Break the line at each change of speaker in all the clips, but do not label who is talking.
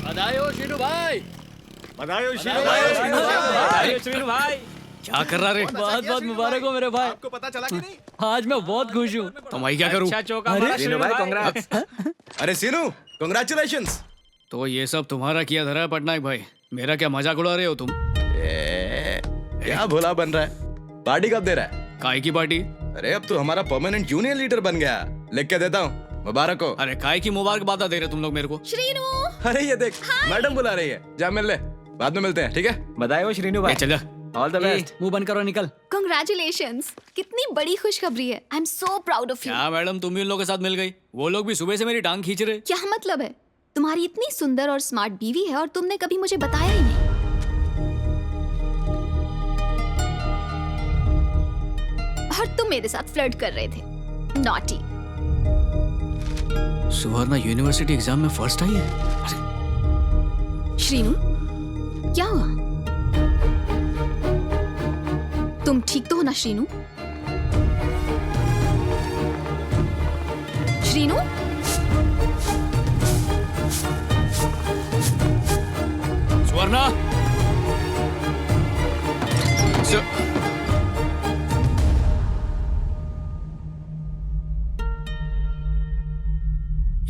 बधाई हो शीनू भाई।
बधाई हो
शीनू भाई। क्या कर रहा रे?
बहुत बहुत मुबारक हो मेरे भाई।
आपको पता चला कि नहीं?
आज मैं बहुत खुश हूँ।
तो मैं क्या करूँ?
अच्छा चौका मारा शीनू भाई, कांग्रेस।
अरे सीनू, कांग्रेचुलेशंस।
तो ये सब तुम्हारा किया धरा है पटनायक भाई। मेरा क्या मजाक उड़ा रहे हो तुम?
क्या भोला बन रहा है? पार्टी कब दे रहा है?
काय की पार्टी?
अरे अब तो हमारा परमानेंट यूनियन लीडर बन गया। लिख के देता हूँ, मुबारक हो।
अरे काय की मुबारक बात दे रहे तुम लोग मेरे को?
श्रीनू,
अरे ये देख, मैडम बुला रही है। जा मिल ले, बाद में मिलते हैं, ठीक है?
बधाई हो श्रीनू भाई।
चल जा।
All the best. मुंह बंद करो, निकल।
कांग्रेचुलेशंस। कितनी बड़ी खुशखबरी है। I am so proud of you.
क्या मैडम तुम भी उन लोगों के साथ मिल गई? वो लोग भी सुबह से मेरी टांग खींच रहे।
क्या मतलब है? तुम्हारी इतनी सुंदर और स्मार्ट बीवी है और तुमने कभी मुझे बताया ही नहीं। और तुम मेरे साथ फ्लर्ट कर रहे थे। नॉटी।
सुवर्णा यूनिवर्सिटी एग्जाम में फर्स्ट आई है। अरे
श्रीनू, क्या हुआ? तुम ठीक तो हो ना श्रीनू? श्रीनू,
सुवर्णा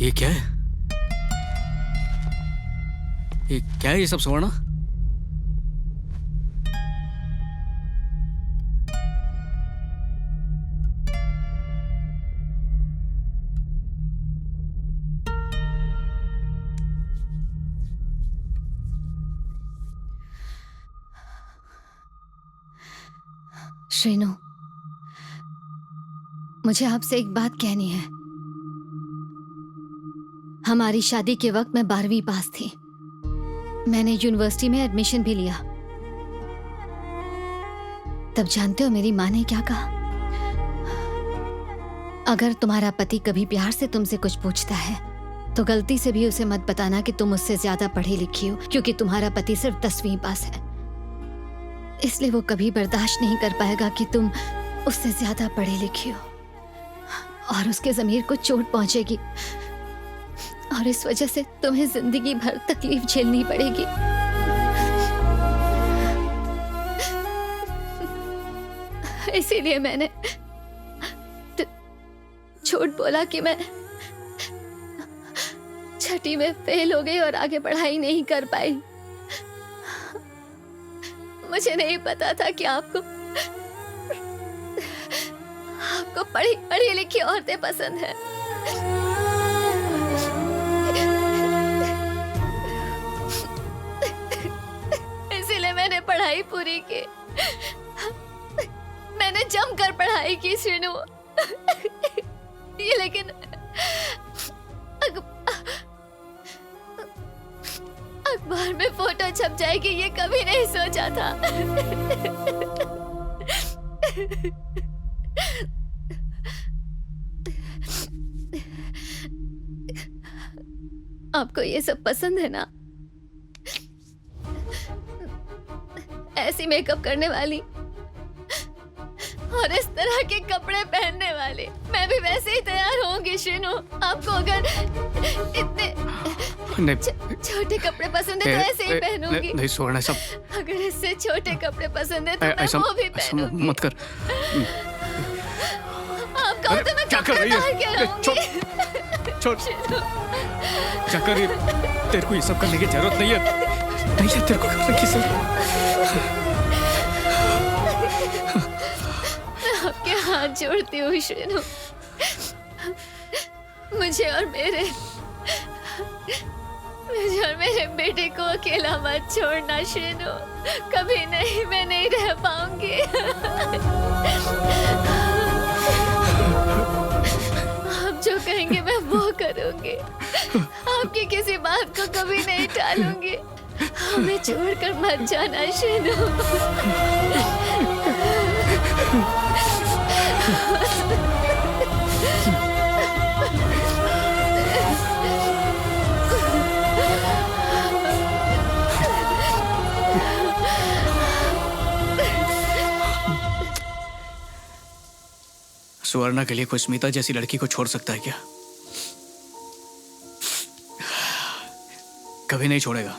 ये क्या है? ये क्या है ये सब सुवर्णा?
श्रीनू, मुझे आपसे एक बात कहनी है। हमारी शादी के वक्त मैं 12वीं पास थी। मैंने यूनिवर्सिटी में एडमिशन भी लिया। तब जानते हो मेरी माँ ने क्या कहा? अगर तुम्हारा पति कभी प्यार से तुमसे कुछ पूछता है तो गलती से भी उसे मत बताना कि तुम उससे ज्यादा पढ़ी लिखी हो, क्योंकि तुम्हारा पति सिर्फ 10वीं पास है। इसलिए वो कभी बर्दाश्त नहीं कर पाएगा कि तुम उससे ज्यादा पढ़ी लिखी हो, और उसके ज़मीर को चोट पहुंचेगी और इस वजह से तुम्हें जिंदगी भर तकलीफ झेलनी पड़ेगी। इसीलिए मैंने झूठ बोला कि मैं 6ठी में फेल हो गई और आगे पढ़ाई नहीं कर पाई। मुझे नहीं पता था कि आपको पढ़ी पढ़ी लिखी औरतें पसंद है। इसीलिए मैंने पढ़ाई पूरी की। मैंने जमकर पढ़ाई की श्रीनू। ये लेकिन अखबार में फोटो छप जाएगी ये कभी नहीं सोचा था। आपको ये सब पसंद है ना? ऐसी मेकअप करने वाली और इस तरह के कपड़े पहनने वाली। मैं भी वैसे ही तैयार होंगी श्रीनू। आपको अगर इतने छोटे कपड़े पसंद है तो ऐसे ही पहनूंगी।
नहीं सुवर्णा, सब
अगर इससे छोटे कपड़े पसंद है तो मैं वो भी पहनूंगी।
मत कर।
आप कहो तो मैं
क्या कर रही है? छोड़। क्या कर रही है? तेरे को ये सब करने की जरूरत नहीं है। नहीं है तेरे को करने की जरूरत।
मैं आपके हाथ जोड़ती हूँ श्रीनू। मुझे और मेरे बेटे को अकेला मत छोड़ना श्रीनू। कभी नहीं, मैं नहीं रह पाऊंगी। आप जो कहेंगे मैं वो करूंगी। आपकी किसी बात को कभी नहीं टालूंगी। हमें छोड़कर मत जाना श्रीनू।
सुवर्णा के लिए कोई स्मिता जैसी लड़की को छोड़ सकता है क्या? कभी नहीं छोड़ेगा।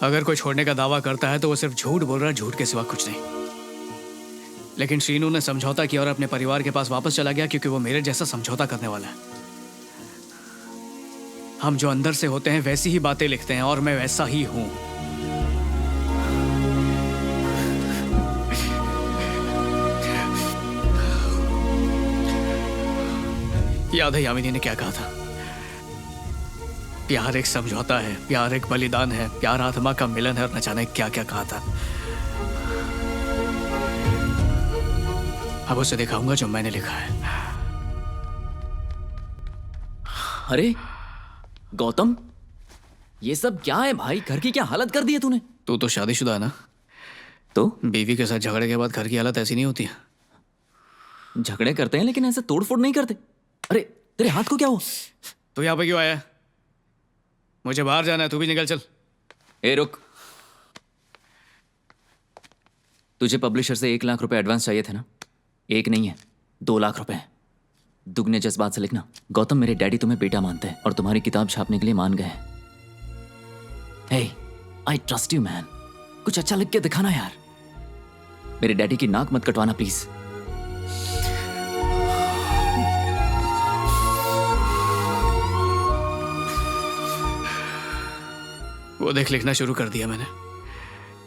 अगर कोई छोड़ने का दावा करता है तो वो सिर्फ झूठ बोल रहा है, झूठ के सिवा कुछ नहीं। लेकिन श्रीनू ने समझौता किया और अपने परिवार के पास वापस चला गया क्योंकि वो मेरे जैसा समझौता करने वाला है। हम जो अंदर से होते हैं वैसी ही बातें लिखते हैं और मैं वैसा ही हूं। याद है यामिनी ने क्या कहा था? प्यार एक समझौता है, प्यार एक बलिदान है, प्यार आत्मा का मिलन है, और न जाने क्या क्या कहा था। अब उसे दिखाऊंगा जो मैंने लिखा है।
अरे गौतम, ये सब क्या है भाई? घर की क्या हालत कर दी है तूने?
तू तो शादीशुदा है ना?
तो
बीवी के साथ झगड़े के बाद घर की हालत ऐसी नहीं होती है।
झगड़े करते हैं लेकिन ऐसे तोड़फोड़ नहीं करते। अरे तेरे हाथ को क्या हुआ?
तू यहाँ पे क्यों आया? मुझे बाहर जाना है, तू भी निकल चल।
ए रुक, तुझे पब्लिशर से 1 लाख रुपए एडवांस चाहिए थे ना? 1 नहीं है, 2 लाख रुपए हैं। दुगने जज्बात से लिखना। गौतम, मेरे डैडी तुम्हें बेटा मानते हैं और तुम्हारी किताब छापने के लिए मान गए हैं। हे, आई ट्रस्ट यू मैन। कुछ अच्छा लिख के दिखाना यार। मेरे डैडी की नाक मत कटवाना प्लीज।
वो देख, लिखना शुरू कर दिया मैंने।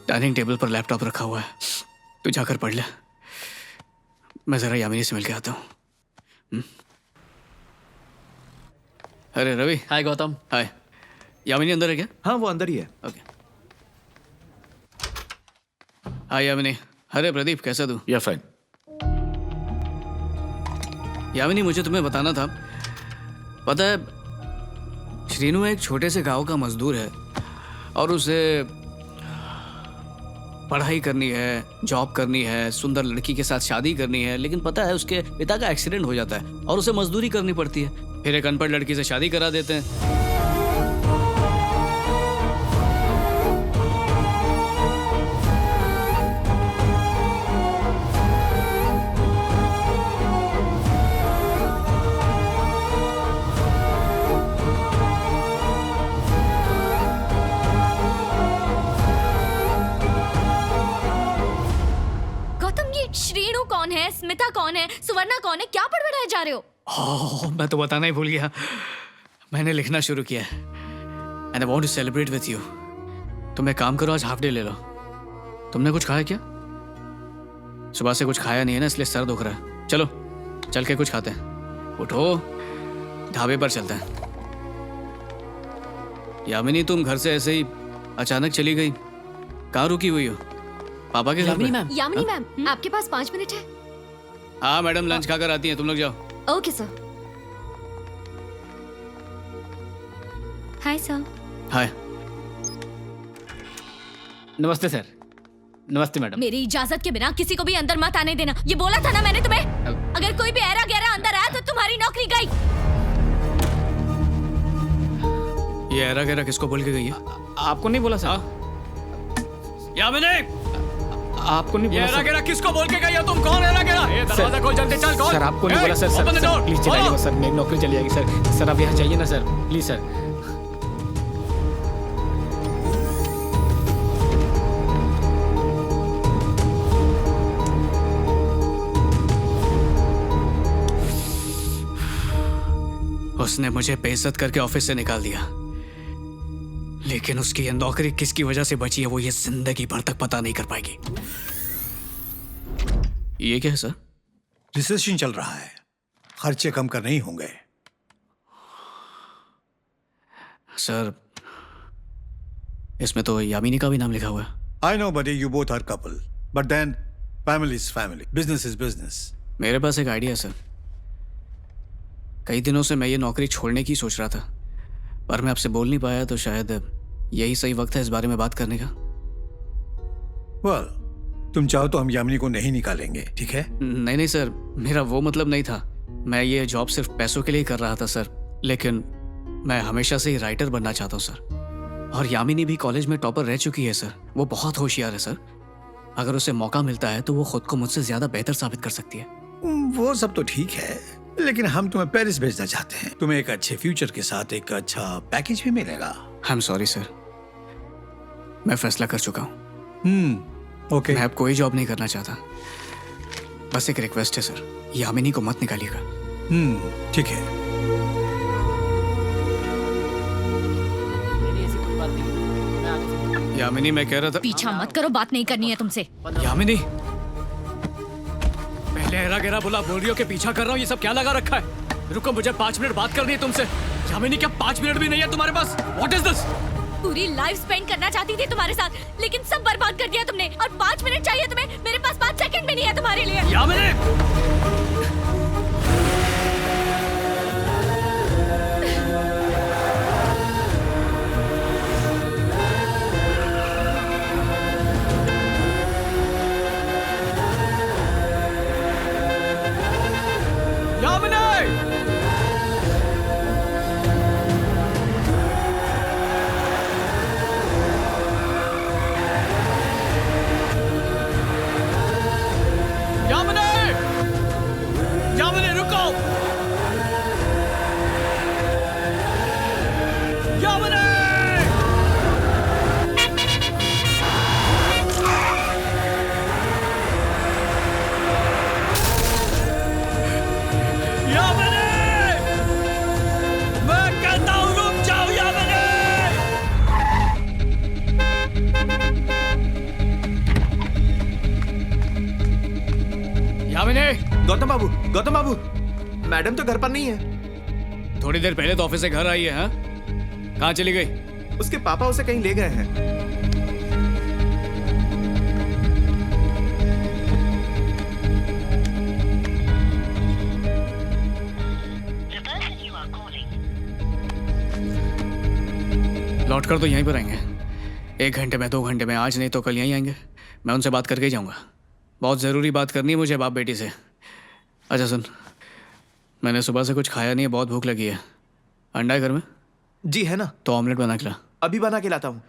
डाइनिंग टेबल पर लैपटॉप रखा हुआ है, तू जाकर पढ़ ले। मैं जरा यामिनी से मिल के आता हूँ। अरे रवि।
हाय गौतम।
हाय। यामिनी अंदर है क्या?
हाँ, वो अंदर ही है।
ओके। हाय यामिनी। अरे प्रदीप, कैसा तू?
या फाइन।
यामिनी, मुझे तुम्हें बताना था, पता है श्रीनू एक छोटे से गांव का मजदूर है और उसे पढ़ाई करनी है, जॉब करनी है, सुंदर लड़की के साथ शादी करनी है, लेकिन पता है उसके पिता का एक्सीडेंट हो जाता है और उसे मजदूरी करनी पड़ती है। फिर एक अनपढ़ लड़की से शादी करा देते हैं।
श्रीनू कौन है, स्मिता कौन है, सुवर्णा कौन है, क्या पढ़ाए जा रहे हो?
ओह, मैं तो बताना ही भूल गया। मैंने लिखना शुरू किया है and I want to celebrate with you. तुम एक काम करो, आज हाफ डे ले लो। तुमने कुछ खाया क्या? सुबह से कुछ खाया नहीं है ना, इसलिए सर दुख रहा है। चलो चल के कुछ खाते हैं। उठो, ढाबे पर चलते हैं। यामिनी, तुम घर से ऐसे ही अचानक चली गई, कहाँ रुकी हुई हो? पापा के घर पे?
यामिनी मैम, आपके पास 5 मिनट है?
हाँ मैडम, लंच खाकर आती हैं, तुम लोग जाओ।
Okay sir. Hi sir.
Hi.
नमस्ते सर। नमस्ते मैडम।
मेरी इजाजत के बिना किसी को भी अंदर मत आने देना, ये बोला था ना मैंने तुम्हें। अगर कोई भी ऐरा गैरा अंदर आया तो तुम्हारी नौकरी गई।
ये ऐरा गैरा किसको बोल के गई है?
आपको नहीं बोला सर?
यामिनी,
आपको नहीं बोला
ऐरा गैरा किसको बोल के गई हो? तुम कौन ऐरा गैरा? ये दरवाजा खोल, जल्दी चल खोल।
सर आपको नहीं बोला sir.
Open the door.
Please चलाइए सर, मेरी नौकरी चली जाएगी सर। सर आप यहाँ जाइए ना सर, प्लीज सर। उसने मुझे बेइज्जत करके ऑफिस से निकाल दिया, लेकिन उसकी ये नौकरी किसकी वजह से बची है वो ये जिंदगी भर तक पता नहीं कर पाएगी। ये क्या है सर?
रिसेशन चल रहा है, खर्चे कम करने ही होंगे।
सर इसमें तो यामिनी का भी नाम लिखा हुआ है।
I know buddy, you both are couple, but then family is family, business is business.
मेरे पास एक आइडिया है सर। कई दिनों से मैं ये नौकरी छोड़ने की सोच रहा था, पर मैं आपसे बोल नहीं पाया, तो शायद यही सही वक्त है इस बारे में बात करने का।
वेल, तुम चाहो तो हम यामिनी को नहीं निकालेंगे, ठीक है?
नहीं नहीं सर, मेरा वो मतलब नहीं था। मैं ये जॉब सिर्फ पैसों के लिए कर रहा था सर, लेकिन मैं हमेशा से ही राइटर बनना चाहता हूँ सर। और यामिनी भी कॉलेज में टॉपर रह चुकी है सर, वो बहुत होशियार है सर। अगर उसे मौका मिलता है तो वो खुद को मुझसे ज्यादा बेहतर साबित कर सकती है।
वो सब तो ठीक है, लेकिन हम तुम्हें पेरिस भेजना चाहते हैं। तुम्हें एक अच्छे फ्यूचर के साथ एक अच्छा पैकेज भी मिलेगा।
आई एम सॉरी सर, मैं फैसला कर चुका हूँ।
ओके।
मैं अब कोई जॉब नहीं करना चाहता। बस एक रिक्वेस्ट है सर, यामिनी को मत निकालिएगा।
ठीक है।
यामिनी, मैं कह रहा था।
पीछा मत करो, बात नहीं करनी है तुमसे।
यामिनी, पहले हेरा गेरा बोला, बोल रही हो कि पीछा कर रहा हूँ। ये सब क्या लगा रखा है? रुको, मुझे 5 मिनट बात करनी है तुमसे। यामिनी, क्या 5 मिनट भी नहीं है तुम्हारे पास? What is this?
पूरी लाइफ स्पेंड करना चाहती थी तुम्हारे साथ, लेकिन सब बर्बाद कर दिया तुमने। और 5 मिनट चाहिए तुम्हें? मेरे पास 5 सेकंड भी नहीं है तुम्हारे लिए।
यामिनी!
गौतम बाबू, मैडम तो घर पर नहीं है।
थोड़ी देर पहले तो ऑफिस से घर आई है। हाँ, कहाँ चली गई?
उसके पापा उसे कहीं ले गए हैं।
लौट कर तो यहीं पर आएंगे। 1 घंटे में, 2 घंटे में, आज नहीं तो कल यहीं आएंगे। मैं उनसे बात करके ही जाऊंगा। बहुत ज़रूरी बात करनी है मुझे बाप बेटी से। अच्छा सुन, मैंने सुबह से कुछ खाया नहीं है, बहुत भूख लगी है। अंडा है घर में?
जी है ना।
तो ऑमलेट बना के ला।
अभी बना के लाता हूँ।